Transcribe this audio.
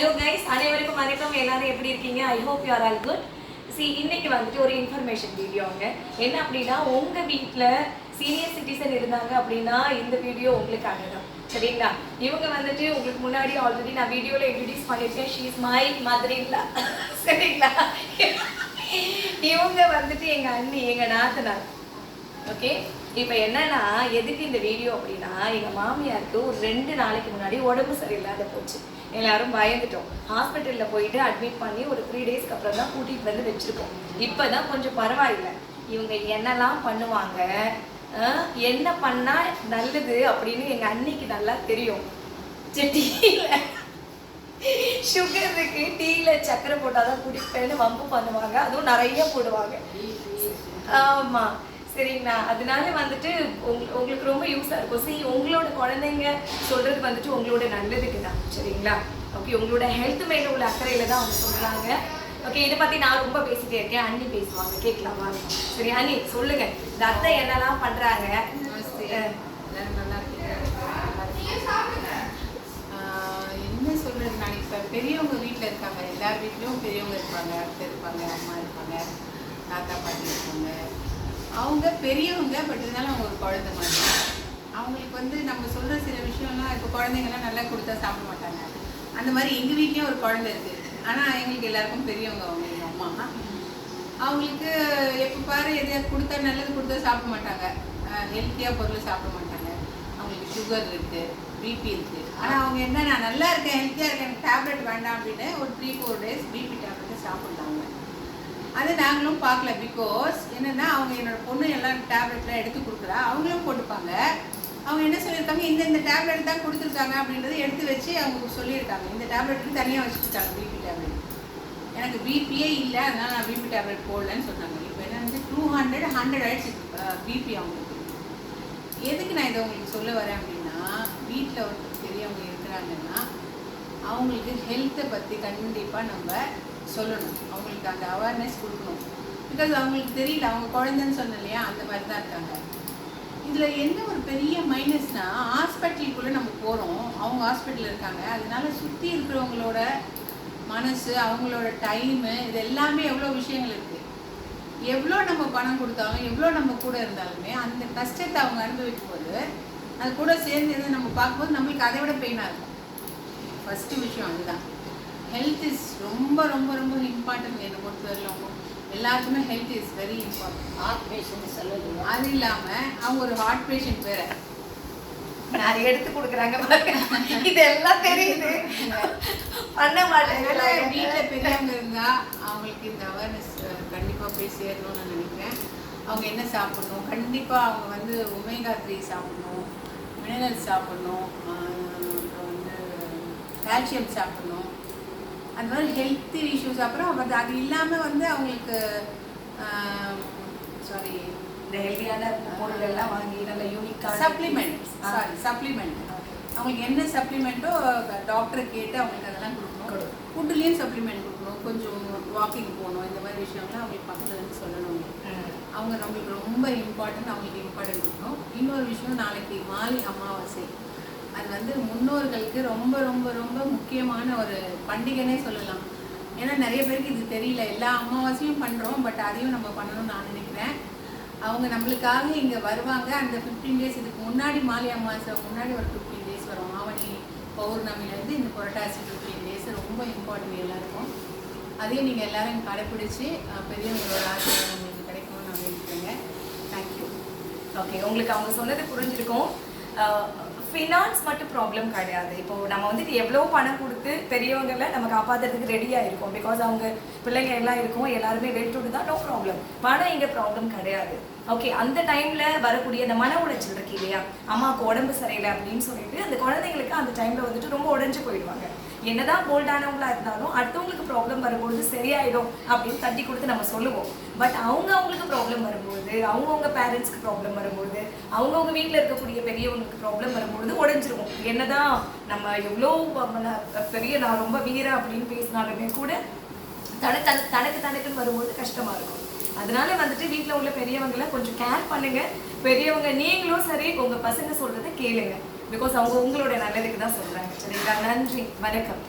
Hello guys, அனைவருக்கும் வணக்கம். எல்லாரும் எப்படி இருக்கீங்க? I hope you are all good. See, இன்னைக்கு வந்துட்டு ஒரு இன்ஃபர்மேஷன் வீடியோங்க. என்ன அப்படின்னா உங்க வீட்ல சீனியர் சிட்டிசன் இருந்தாங்க அப்படின்னா இந்த வீடியோ உங்களுக்காக தான். சரிங்களா? இவங்க வந்துட்டு உங்களுக்கு முன்னாடி ஆல்ரெடி நான் வீடியோல இன்ட்ரோ듀ce பண்ணிருக்கேன். She is my mother-in-law. சரிங்களா? இவங்க வந்துட்டு எங்க அண்ணி, எங்க நாத்தனார். ஓகே, இப்போ என்னன்னா எதுக்கு இந்த வீடியோ அப்படின்னா எங்க மாமியாருக்கு ஒரு 2 நாளைக்கு முன்னாடி உடம்பு சரியில்லாத போச்சு. எல்லாரும் பயந்துட்டோம். ஹாஸ்பிட்டலில் போயிட்டு அட்மிட் பண்ணி ஒரு 3 டேஸ்க்கு அப்புறம் தான் கூட்டிகிட்டு வந்து வச்சுருக்கோம். இப்போ தான் கொஞ்சம் பரவாயில்லை. இவங்க என்னெல்லாம் பண்ணுவாங்க, என்ன பண்ணால் நல்லது அப்படின்னு எங்கள் அன்னிக்கு நல்லா தெரியும். டீயில் சுகர் இருக்கு, டீயில் சக்கரை போட்டால் தான் குடிப்பேன்னு வம்பு பண்ணுவாங்க. அதுவும் நிறைய போடுவாங்க. ஆமாம், சரிங்களா? அதனால வந்துட்டு உங்களுக்கு ரொம்ப யூஸாக இருக்கும். சரி, உங்களோட குழந்தைங்க சொல்கிறது வந்துட்டு உங்களோட நல்லதுக்கு தான். சரிங்களா? ஓகே, உங்களோட ஹெல்த் மேலே உள்ள அக்கறையில் தான் அவங்க சொல்கிறாங்க. ஓகே, இதை பற்றி நான் ரொம்ப பேசிகிட்டே இருக்கேன். அண்ணி பேசுவாங்க, கேட்கலாமா? சரி அண்ணி சொல்லுங்கள், இந்த அத்தை என்னெல்லாம் பண்ணுறாங்க? என்ன சொல்கிறது, நான் இப்போ பெரியவங்க வீட்டில் இருக்காங்க. எல்லார் வீட்லேயும் பெரியவங்க இருப்பாங்க, அத்தை இருப்பாங்க, அம்மா இருப்பாங்க, தாத்தா பாட்டி இருப்பாங்க. அவங்க பெரியவங்க, பட் இருந்தாலும் அவங்க ஒரு குழந்தை மாதிரி. அவங்களுக்கு வந்து நம்ம சொல்கிற சில விஷயம்லாம் இப்போ குழந்தைங்கள்லாம் நல்லா கொடுத்தா சாப்பிட மாட்டாங்க. அந்த மாதிரி எங்கள் வீட்லேயும் ஒரு குழந்தை இருக்குது. ஆனால் எங்களுக்கு எல்லாருக்கும் பெரியவங்க அவங்க, எங்கள் அம்மா. அவங்களுக்கு எப்போ பாரு எதையாவது கொடுத்தா நல்லது கொடுத்தா சாப்பிட மாட்டாங்க. ஹெல்த்தியாக பொருள் சாப்பிட மாட்டாங்க. அவங்களுக்கு சுகர் இருக்குது, பிபி இருக்குது. ஆனால் அவங்க என்ன, நான் நல்லா இருக்கேன், ஹெல்த்தியாக இருக்கேன், எனக்கு டேப்லெட் வேண்டாம் அப்படின்னு ஒரு 3-4 டேஸ் பிபி டேப்லெட்டை சாப்பிட்றாங்க. அது நாங்களும் பார்க்கல. பிகாஸ் என்னென்னா அவங்க என்னோடய பொண்ணு எல்லாம் டேப்லெட்லாம் எடுத்து கொடுக்குறா, அவங்களும் போட்டுப்பாங்க. அவங்க என்ன சொல்லியிருக்காங்க, இந்த டேப்லெட் தான் கொடுத்துருக்காங்க அப்படின்றத எடுத்து வச்சு அவங்க சொல்லியிருக்காங்க. இந்த டேப்லெட்டுக்கு தனியாக வச்சுருக்காங்க பிபி டேப்லெட். எனக்கு பிபியே இல்லை, அதனால் நான் பிபி டேப்லெட் போடலன்னு சொன்னாங்க. இப்போ என்ன வந்து 200 ஆயிடுச்சு பிபி அவங்களுக்கு. எதுக்கு நான் இதை உங்களுக்கு சொல்ல வரேன் அப்படின்னா, வீட்டில் ஒரு பெரியவங்க இருக்கிறாங்கன்னா அவங்களுக்கு ஹெல்த்தை பற்றி கண்டிப்பாக நம்ம சொல்லணும். அவங்களுக்கு அந்த அவேர்னஸ் கொடுக்கணும். பிகாஸ் அவங்களுக்கு தெரியல, அவங்க குழந்தைன்னு சொன்னேன் இல்லையா, அந்த மாதிரி தான் இருக்காங்க. இதில் என்ன ஒரு பெரிய மைனஸ்னால், ஹாஸ்பிட்டலுக்குள்ளே நம்ம போகிறோம், அவங்க ஹாஸ்பிட்டலில் இருக்காங்க. அதனால சுற்றி இருக்கிறவங்களோட மனசு, அவங்களோட டைமு, இது எல்லாமே எவ்வளோ விஷயங்கள் இருக்குது. எவ்வளோ நம்ம பணம் கொடுத்தாலும், எவ்வளோ நம்ம கூட இருந்தாலுமே அந்த கஷ்டத்தை அவங்க அனுபவிக்கும் போது அது கூட சேர்ந்து நம்ம பார்க்கும்போது நம்மளுக்கு அதை விட பெயினாக இருக்கும். ஃபஸ்ட்டு விஷயம் அதுதான். ஹெல்த் இஸ் ரொம்ப ரொம்ப ரொம்ப இம்பார்ட்டன்ட். என்னை பொறுத்தவரையிலும் எல்லாருக்குமே health is very important. Heart patient சொல்லுது. அது இல்லாமல் அவங்க ஒரு ஹார்ட் பேஷண்ட் வேறு நிறைய எடுத்து கொடுக்குறாங்க. இதெல்லாம் தெரியுது, பண்ண மாட்டேங்க. வீட்டில் பெரியவங்க இருந்தால் அவங்களுக்கு இந்த அவேர்னஸ் கண்டிப்பாக போய் சேரணும்னு நான் நினைக்கிறேன். அவங்க என்ன சாப்பிட்ணும், கண்டிப்பாக அவங்க வந்து ஒமேகா 3 சாப்பிட்ணும், மினரல்ஸ் சாப்பிட்ணும், அப்புறம் வந்து கால்சியம் சாப்பிட்ணும். அந்த மாதிரி ஹெல்த்தி இஷ்யூஸ். அப்புறம் அது இல்லாமல் வந்து அவங்களுக்கு இந்த ஹெல்த்தியான பொருள் எல்லாம் வாங்கி நல்ல யூனிக்கான சப்ளிமெண்ட் அவங்களுக்கு என்ன சப்ளிமெண்ட்டோ டாக்டரை கேட்டு அவங்களுக்கு அதெல்லாம் கொடுக்கணும். ஃபுட்டுலேயும் சப்ளிமெண்ட் கொடுக்கணும், கொஞ்சம் வாக்கிங் போகணும். இந்த மாதிரி விஷயம்லாம் அவங்களுக்கு பக்கத்தில் இருந்து சொல்லணும். அவங்க நம்மளுக்கு ரொம்ப இம்பார்ட்டன்ட், அவங்களுக்கு இம்பார்ட்டன்ட் கொடுக்கணும். இன்னொரு விஷயம், நாளைக்கு மாலை அமாவாசை. அது வந்து முன்னோர்களுக்கு ரொம்ப ரொம்ப ரொம்ப முக்கியமான ஒரு பண்டிகைனே சொல்லலாம். ஏன்னா நிறைய பேருக்கு இது தெரியல. எல்லா அமாவாசையும் பண்ணுறோம், பட் அதையும் நம்ம பண்ணணும்னு நான் நினைக்கிறேன். அவங்க நம்மளுக்காக இங்கே வருவாங்க. அந்த 15 டேஸ், இதுக்கு முன்னாடி மாலை அமாவாசை முன்னாடி ஒரு 15 டேஸ் வரும். ஆவணி பௌர்ணமிலேருந்து இந்த புரட்டாசி 15 டேஸ் ரொம்ப இம்பார்ட்டன்ட் எல்லாருக்கும். அதையும் நீங்கள் எல்லோரும் கடைப்பிடிச்சி பெரியவங்களோட ஆசீர்வாதம் உங்களுக்கு கிடைக்கும்னு நான் நினைக்கிறேங்க. தேங்க்யூ. ஓகே, உங்களுக்கு அவங்க சொன்னது புரிஞ்சிருக்கும். ஃபினான்ஸ் மட்டும் ப்ராப்ளம் கிடையாது. இப்போது நம்ம வந்துட்டு எவ்வளோ பணம் கொடுத்து பெரியவங்களை நம்ம காப்பாற்றுறதுக்கு ரெடியாக இருக்கும். பிகாஸ் அவங்க பிள்ளைங்க எல்லாம் இருக்கும், எல்லாருமே வெயிட்டு தான், நோ ப்ராப்ளம். பணம் இங்கே ப்ராப்ளம் கிடையாது. ஓகே, அந்த டைமில் வரக்கூடிய அந்த மன உளைச்சல் இருக்கு இல்லையா, அம்மாவுக்கு உடம்பு சரியில்லை அப்படின்னு சொல்லிட்டு அந்த குழந்தைங்களுக்கு அந்த டைமில் வந்துட்டு ரொம்ப உடஞ்சி போயிடுவாங்க. என்னதான் போல்டானவங்களா இருந்தாலும் அடுத்தவங்களுக்கு ப்ராப்ளம் வரும்போது சரியாயிடும் அப்படின்னு தட்டி கொடுத்து நம்ம சொல்லுவோம். பட் அவங்களுக்கு ப்ராப்ளம் வரும்போது, அவங்கவுங்க பேரண்ட்ஸ்க்கு ப்ராப்ளம் வரும்போது, அவங்கவுங்க வீட்டில் இருக்கக்கூடிய பெரியவங்களுக்கு ப்ராப்ளம் வரும்போது உடஞ்சிருவோம். என்னதான் நம்ம எவ்வளோ பெரிய நான் ரொம்ப வீர அப்படின்னு பேசினாலுமே கூட தனக்குன்னு வரும்போது கஷ்டமாக இருக்கும். அதனால வந்துட்டு வீட்டில் உள்ள பெரியவங்களை கொஞ்சம் கேர் பண்ணுங்க. பெரியவங்க நீங்களும் சரி, உங்கள் பசங்க சொல்கிறத கேளுங்க. பிகாஸ் அவங்க உங்களோட நல்லதுக்கு தான் சொல்கிறாங்க. சரிங்களா? நன்றி, வணக்கம்.